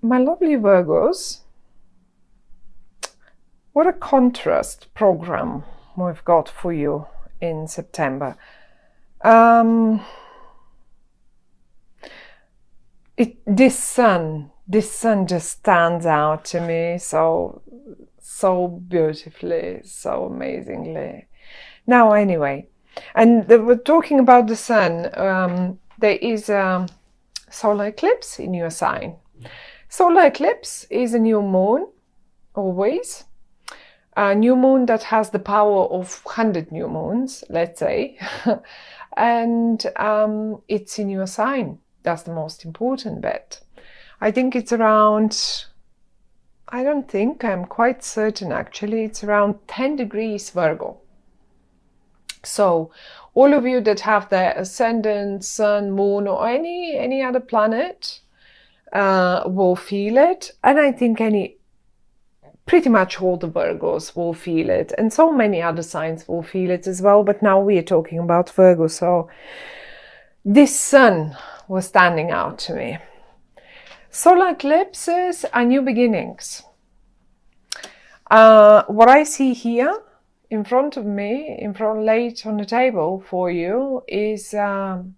My lovely Virgos, what a contrast program we've got for you in September. This sun just stands out to me so beautifully, so amazingly. Now, anyway, and we're talking about the sun. There is a solar eclipse in your sign. Solar eclipse is a new moon, always. A new moon that has the power of 100 new moons, let's say. And it's in your sign. That's the most important bit. I think it's around, I'm quite certain actually, it's around 10 degrees Virgo. So all of you that have the ascendant, sun, moon, or any other planet will feel it. And I think pretty much all the Virgos will feel it. And so many other signs will feel it as well. But now we are talking about Virgo. So this sun was standing out to me. Solar eclipses are new beginnings. What I see here in front of me, laid on the table for you, is an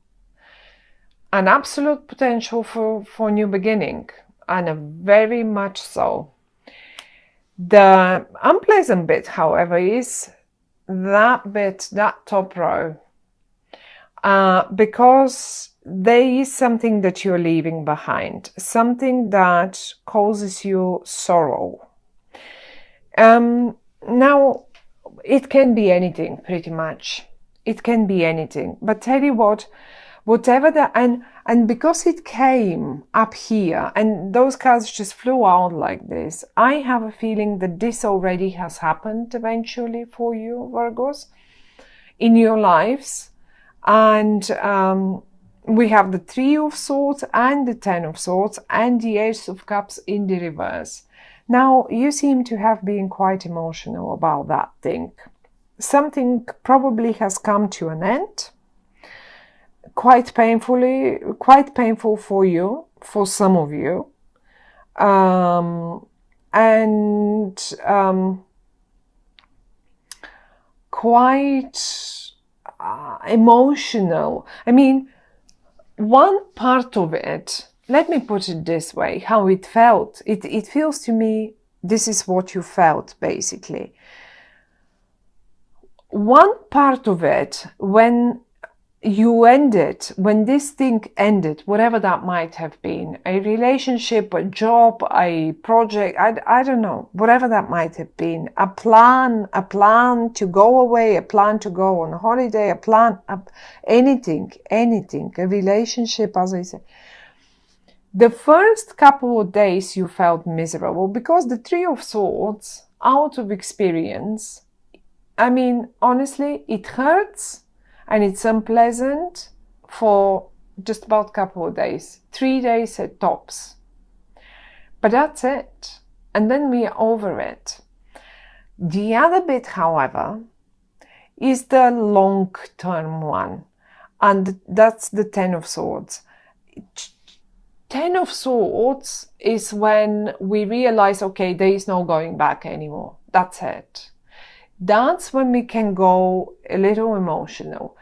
absolute potential for new beginning, and a very much so. The unpleasant bit, however, is that top row, because there is something that you're leaving behind, something that causes you sorrow. Now, it can be anything, pretty much. It can be anything. But tell you what, whatever and because it came up here, and those cards just flew out like this, I have a feeling that this already has happened eventually for you, Virgos, in your lives. And we have the Three of Swords and the Ten of Swords and the Ace of Cups in the reverse. Now, you seem to have been quite emotional about that thing. Something probably has come to an end, quite painful for you, for some of you, quite emotional. I mean, one part of it, let me put it this way, how it felt. It feels to me, this is what you felt, basically. One part of it, when this thing ended, whatever that might have been, a relationship, a job, a project, I don't know, whatever that might have been, a plan to go away, a plan to go on holiday, anything, a relationship, as I said. The first couple of days you felt miserable because the Three of Swords, out of experience, I mean, honestly, it hurts. And it's unpleasant for just about a couple of days, 3 days at tops. But that's it. And then we are over it. The other bit, however, is the long-term one. And that's the Ten of Swords. Ten of Swords is when we realize, okay, there is no going back anymore. That's it. That's when we can go a little emotional.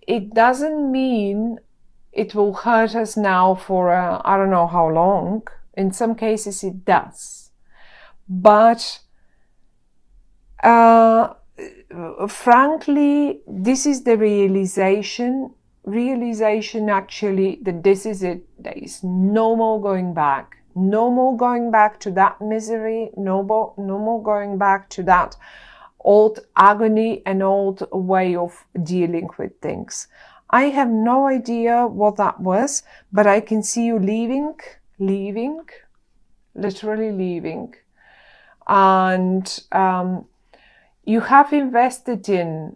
It doesn't mean it will hurt us now for I don't know how long. In some cases it does. But frankly, this is the realization actually that this is it. There is no more going back. No more going back to that misery. No more going back to that old agony and old way of dealing with things. I have no idea what that was, but I can see you leaving, literally leaving. And you have invested in,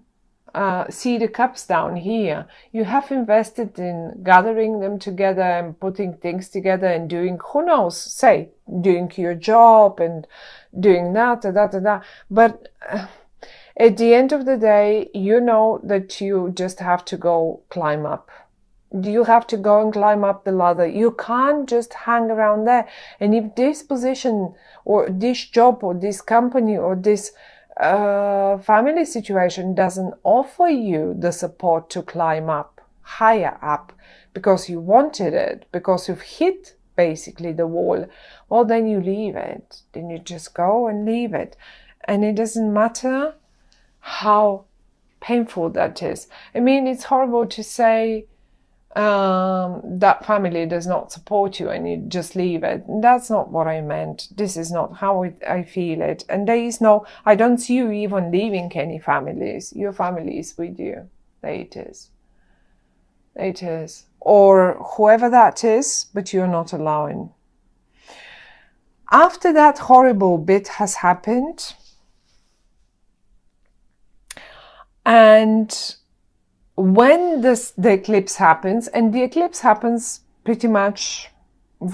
see the cups down here, you have invested in gathering them together and putting things together and doing, who knows, doing your job and doing that. But at the end of the day, you know that you just have to go climb up. You have to go and climb up the ladder. You can't just hang around there. And if this position or this job or this company or this family situation doesn't offer you the support to climb up, higher up, because you wanted it, because you've hit basically the wall, well, then you leave it. Then you just go and leave it. And it doesn't matter how painful that is. I mean, it's horrible to say that family does not support you and you just leave it. That's not what I meant. This is not how I feel it. And there is no, I don't see you even leaving any families. Your family is with you. There it is. There it is. Or whoever that is, but you're not allowing. After that horrible bit has happened, and when the eclipse happens, and the eclipse happens pretty much on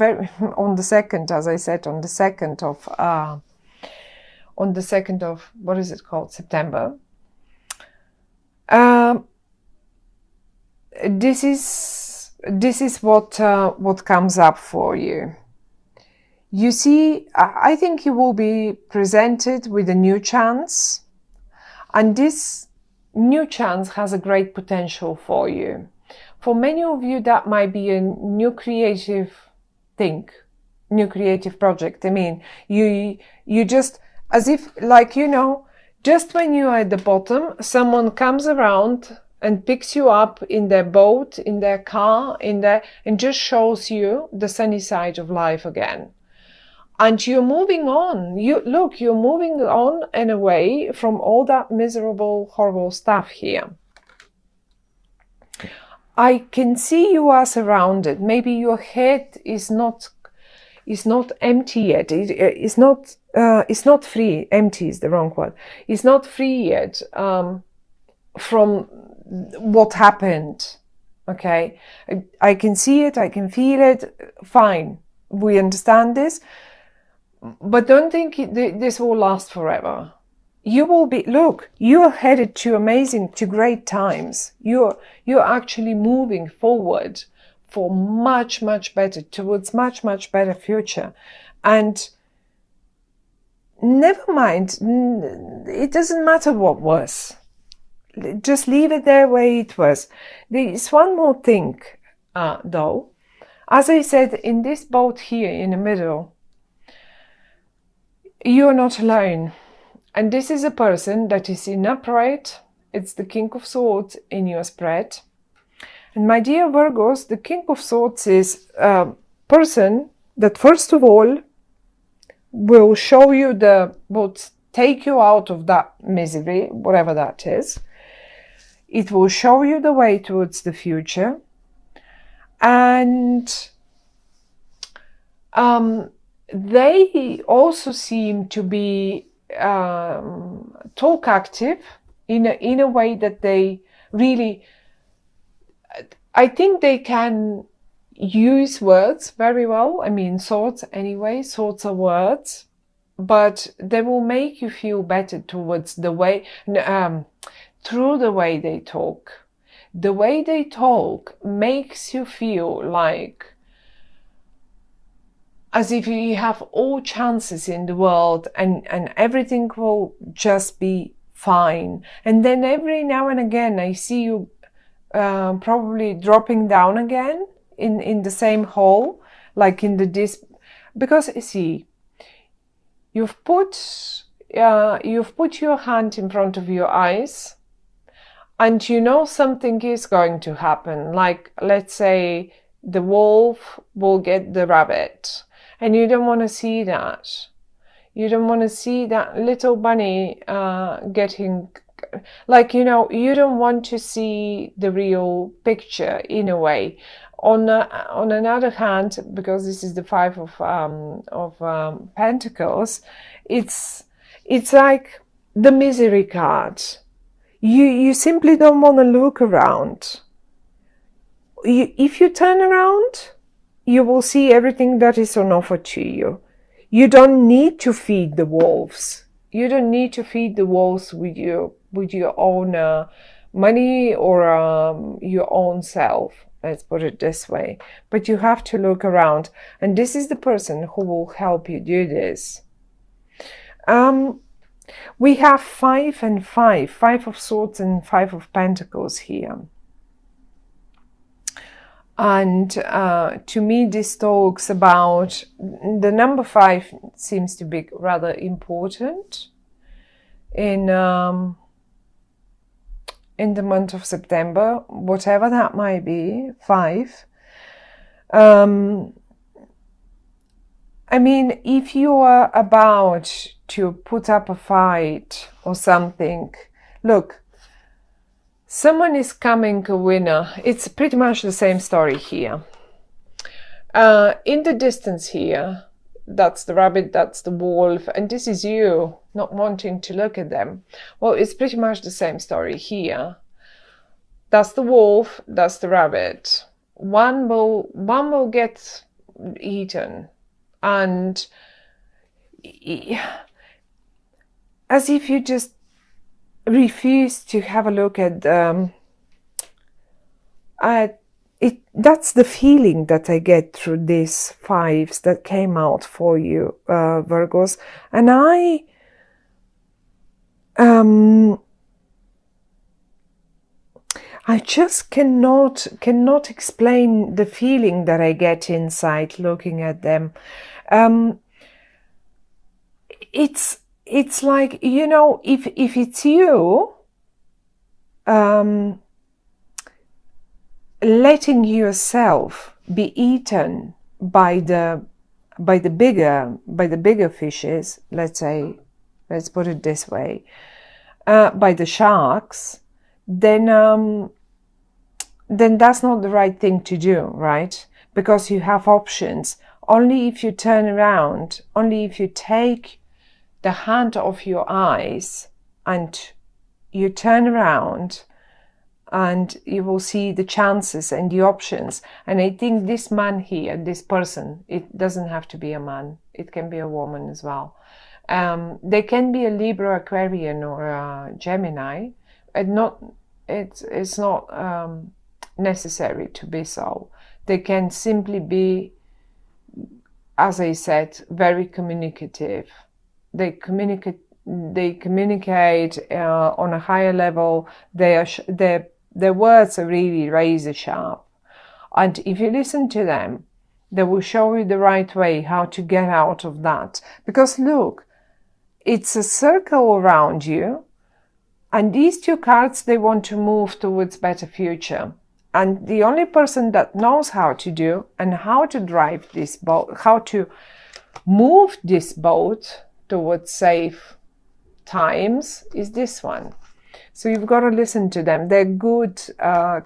the 2nd, as I said, on the 2nd of what is it called, September. This is what comes up for you. You see, I think you will be presented with a new chance, and this new chance has a great potential for you. For many of you, that might be a new creative thing, new creative project. I mean, you just, as if, like, you know, just when you are at the bottom, someone comes around and picks you up in their boat, in their car, and just shows you the sunny side of life again. And you're moving on. You're moving on and away from all that miserable, horrible stuff here. I can see you are surrounded. Maybe your head is not empty yet. It's not free. Empty is the wrong word. It's not free yet from what happened. Okay, I can see it. I can feel it. Fine, we understand this. But don't think this will last forever. You will be, look, you are headed to great times. You're actually moving forward for much, much better, towards much, much better future. And never mind, it doesn't matter what was. Just leave it there where it was. There is one more thing, though. As I said, in this boat here in the middle, you are not alone. And this is a person that is in upright. It's the King of Swords in your spread. And my dear Virgos, the King of Swords is a person that first of all will show you will take you out of that misery, whatever that is. It will show you the way towards the future. And they also seem to be talk active in a way that they really, I think they can use words very well. I mean, thoughts anyway, thoughts are words, but they will make you feel better towards the way, through the way they talk. The way they talk makes you feel like as if you have all chances in the world and everything will just be fine. And then every now and again, I see you probably dropping down again in the same hole, like in the because you see, you've put your hand in front of your eyes, and you know something is going to happen. Like, let's say the wolf will get the rabbit. And you don't want to see that. You don't want to see that little bunny getting, like, you know, you don't want to see the real picture in a way. On another hand, because this is the Five of Pentacles, it's like the misery card. You simply don't want to look around. If you turn around, you will see everything that is on offer to you. You don't need to feed the wolves. You don't need to feed the wolves with your own money or your own self. let's put it this way. But you have to look around, and this is the person who will help you do this. We have 5 and 5, 5 of Swords and 5 of Pentacles here. And to me, this talks about the number 5 seems to be rather important in the month of September, whatever that might be. 5. I mean, if you are about to put up a fight or something, look, someone is coming a winner. It's pretty much the same story here. In the distance here, that's the rabbit, that's the wolf, and this is you not wanting to look at them. Well, it's pretty much the same story here. That's the wolf, that's the rabbit. One will get eaten, and as if you just refuse to have a look at it. That's the feeling that I get through these 5s that came out for you, Virgos. And I just cannot explain the feeling that I get inside looking at them. It's like, you know, if it's you, letting yourself be eaten by the bigger fishes, let's put it this way, by the sharks, then that's not the right thing to do, right? Because you have options. Only if you turn around, only if you take the hand off your eyes and you turn around, and you will see the chances and the options. And I think this man here, this person, it doesn't have to be a man. It can be a woman as well. They can be a Libra, Aquarian, or a Gemini. It's not necessary to be so. They can simply be, as I said, very communicative. They communicate on a higher level. Their words are really razor sharp. And if you listen to them, they will show you the right way how to get out of that. Because look, it's a circle around you. And these 2 cards, they want to move towards better future. And the only person that knows how to do and how to drive this boat, how to move this boat towards safe times, is this one. So you've got to listen to them. They're good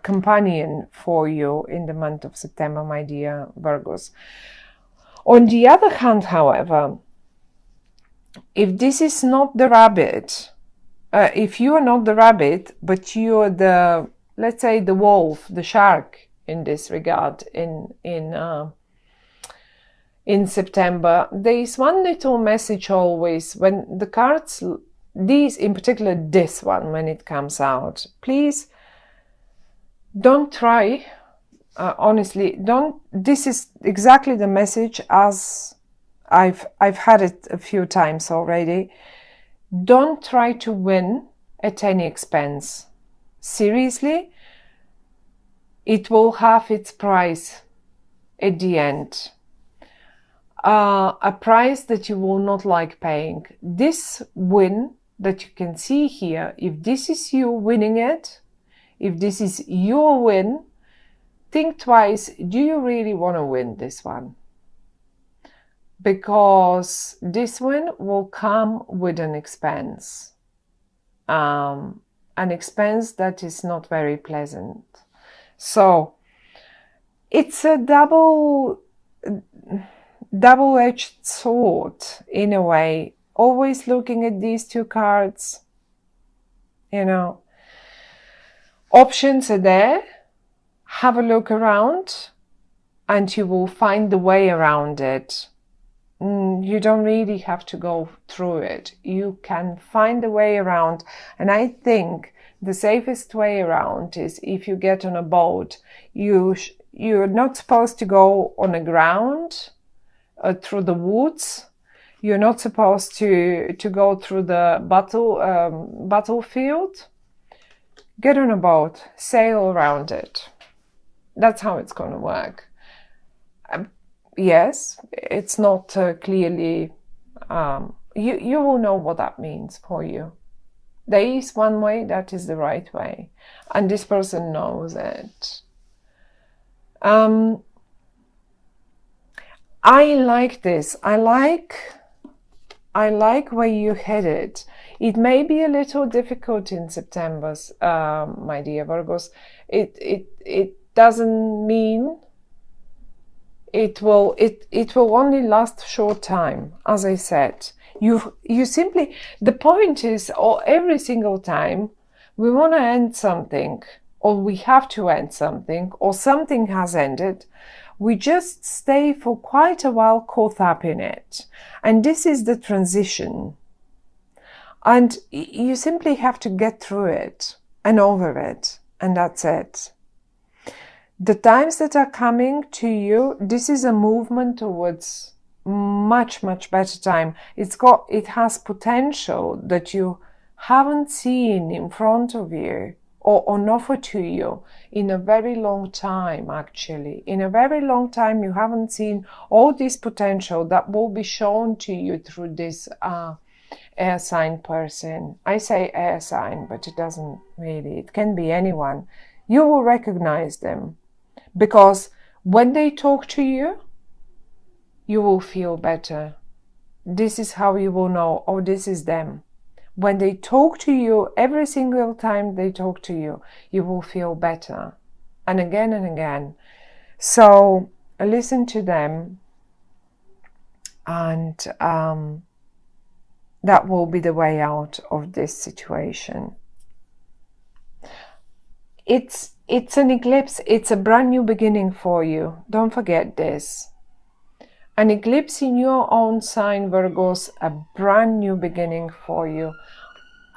companion for you in the month of September, my dear Virgos. On the other hand, however, if this is not the rabbit, if you are not the rabbit, but you are the, let's say, the wolf, the shark in this regard, in September, there is one little message always when the cards, these, in particular this one, when it comes out, please don't try, honestly, don't, this is exactly the message as I've had it a few times already. Don't try to win at any expense. Seriously, it will have its price at the end. A price that you will not like paying. This win that you can see here, if this is you winning it, if this is your win, think twice, do you really want to win this one? Because this win will come with an expense. An expense that is not very pleasant. So it's a double-edged sword in a way. Always looking at these 2 cards, you know, options are there. Have a look around and you will find the way around it. You don't really have to go through it. You can find a way around. And I think The safest way around is if you get on a boat, you're not supposed to go on the ground through the woods. You're not supposed to go through the battlefield. Get on a boat, sail around it. That's how it's going to work. Yes, it's not clearly, you will know what that means for you. There is one way, that is the right way. And this person knows it. I like this. I like where you headed. It may be a little difficult in September, my dear Virgos. It doesn't mean it will only last a short time, as I said. You simply, the point is, every single time we want to end something, or we have to end something, or something has ended, we just stay for quite a while caught up in it. And this is the transition. And you simply have to get through it and over it. And that's it. The times that are coming to you, this is a movement towards much, much better time. It has potential that you haven't seen in front of you or on offer to you in a very long time, actually. In a very long time, you haven't seen all this potential that will be shown to you through this air sign person. I say air sign, but it doesn't really. It can be anyone. You will recognize them because when they talk to you, you will feel better. This is how you will know, oh, this is them. When they talk to you, every single time they talk to you, you will feel better. And again and again. So listen to them, and that will be the way out of this situation. It's an eclipse. It's a brand new beginning for you. Don't forget this. An eclipse in your own sign, Virgos, a brand new beginning for you.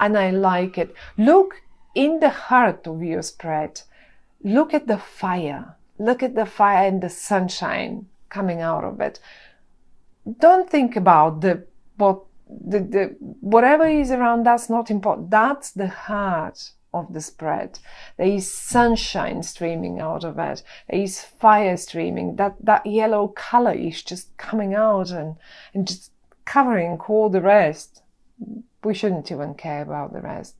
And I like it. Look in the heart of your spread. Look at the fire. Look at the fire and the sunshine coming out of it. Don't think about whatever is around. That's not important. That's the heart of the spread. There is sunshine streaming out of it. There is fire streaming. That yellow color is just coming out and just covering all the rest. We shouldn't even care about the rest.